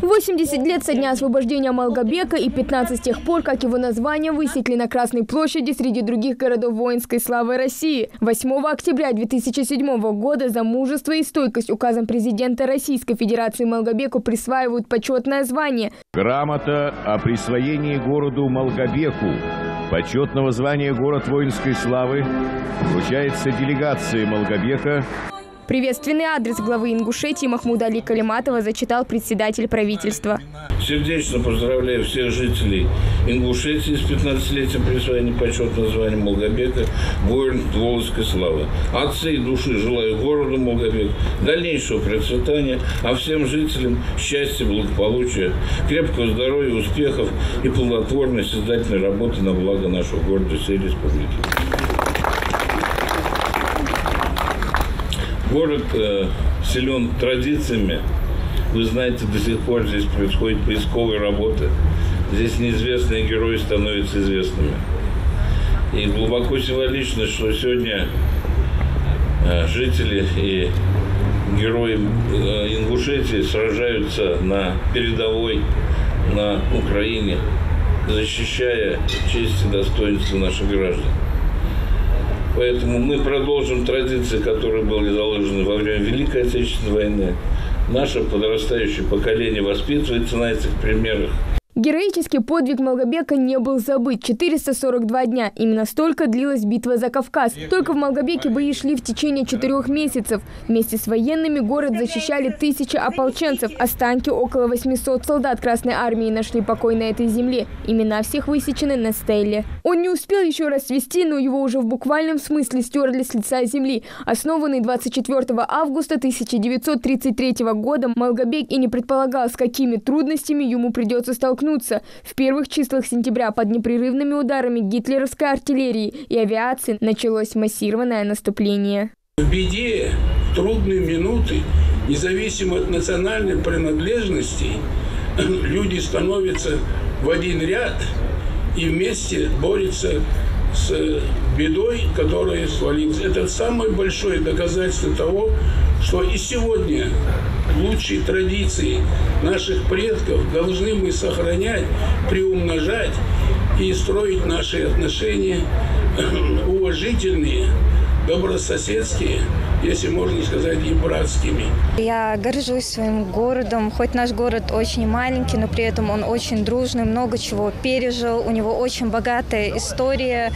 «80 лет со дня освобождения Малгобека и 15 с тех пор, как его название высекли на Красной площади среди других городов воинской славы России. 8 октября 2007 года за мужество и стойкость указом президента Российской Федерации Малгобеку присваивают почетное звание. Грамота о присвоении городу Малгобеку почетного звания «Город воинской славы» вручается делегации Малгобека. Приветственный адрес главы Ингушетии Махмуда Али Калиматова зачитал председатель правительства. Сердечно поздравляю всех жителей Ингушетии с 15-летием присвоения почетного звания Малгобека «Воин воинской славы». От всей души желаю городу Малгобек дальнейшего процветания, а всем жителям счастья, благополучия, крепкого здоровья, успехов и плодотворной создательной работы на благо нашего города и всей республики. Город силен традициями. Вы знаете, до сих пор здесь происходит поисковая работа. Здесь неизвестные герои становятся известными. И глубоко символично, что сегодня жители и герои Ингушетии сражаются на передовой на Украине, защищая честь и достоинство наших граждан. Поэтому мы продолжим традиции, которые были заложены во время Великой Отечественной войны. Наше подрастающее поколение воспитывается на этих примерах. Героический подвиг Малгобека не был забыт. 442 дня. Именно столько длилась битва за Кавказ. Только в Малгобеке бои шли в течение 4 месяцев. Вместе с военными город защищали 1000 ополченцев. Останки около 800 солдат Красной армии нашли покой на этой земле. Имена всех высечены на стеле. Он не успел еще расцвести, но его уже в буквальном смысле стерли с лица земли. Основанный 24 августа 1933 года, Малгобек и не предполагал, с какими трудностями ему придется столкнуться. В первых числах сентября под непрерывными ударами гитлеровской артиллерии и авиации началось массированное наступление. В беде, в трудные минуты, независимо от национальной принадлежности, люди становятся в один ряд и вместе борются с бедой, которая свалилась. Это самое большое доказательство того, что и сегодня лучшие традиции наших предков должны мы сохранять, приумножать и строить наши отношения уважительные, добрососедские, если можно сказать, и братскими. Я горжусь своим городом, хоть наш город очень маленький, но при этом он очень дружный, много чего пережил, у него очень богатая история.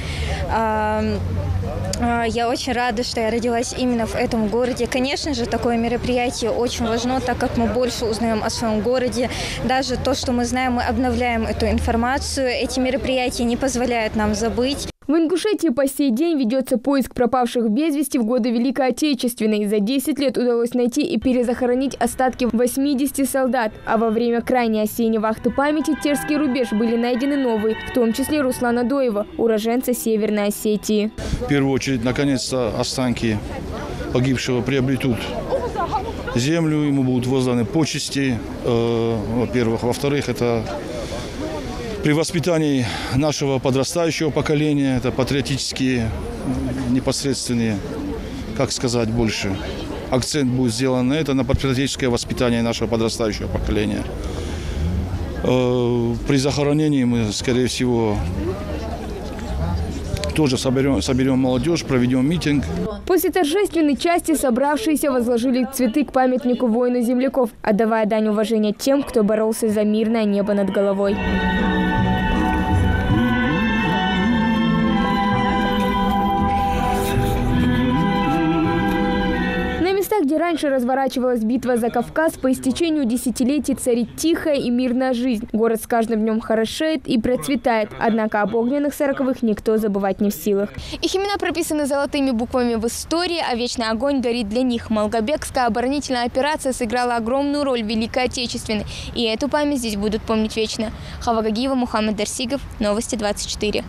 Я очень рада, что я родилась именно в этом городе. Конечно же, такое мероприятие очень важно, так как мы больше узнаем о своем городе. Даже то, что мы знаем, мы обновляем эту информацию. Эти мероприятия не позволяют нам забыть. В Ингушетии по сей день ведется поиск пропавших без вести в годы Великой Отечественной. За 10 лет удалось найти и перезахоронить остатки 80 солдат. А во время крайней осенней вахты памяти Терский рубеж были найдены новые, в том числе Руслана Доева, уроженца Северной Осетии. В первую очередь, наконец-то, останки погибшего приобретут землю, ему будут возданы почести, во-первых. Во-вторых, это при воспитании нашего подрастающего поколения, это патриотические, непосредственные, как сказать больше, акцент будет сделан на это, на патриотическое воспитание нашего подрастающего поколения. При захоронении мы, скорее всего, тоже соберем молодежь, проведем митинг. После торжественной части собравшиеся возложили цветы к памятнику воину-земляков, отдавая дань уважения тем, кто боролся за мирное небо над головой. Где раньше разворачивалась битва за Кавказ, по истечению десятилетий царит тихая и мирная жизнь. Город с каждым днем хорошеет и процветает. Однако об огненных 40-х никто забывать не в силах. Их имена прописаны золотыми буквами в истории, а вечный огонь горит для них. Малгобекская оборонительная операция сыграла огромную роль в Великой Отечественной. И эту память здесь будут помнить вечно. Хава Гагиева, Мухаммед Дарсигов. Новости 24.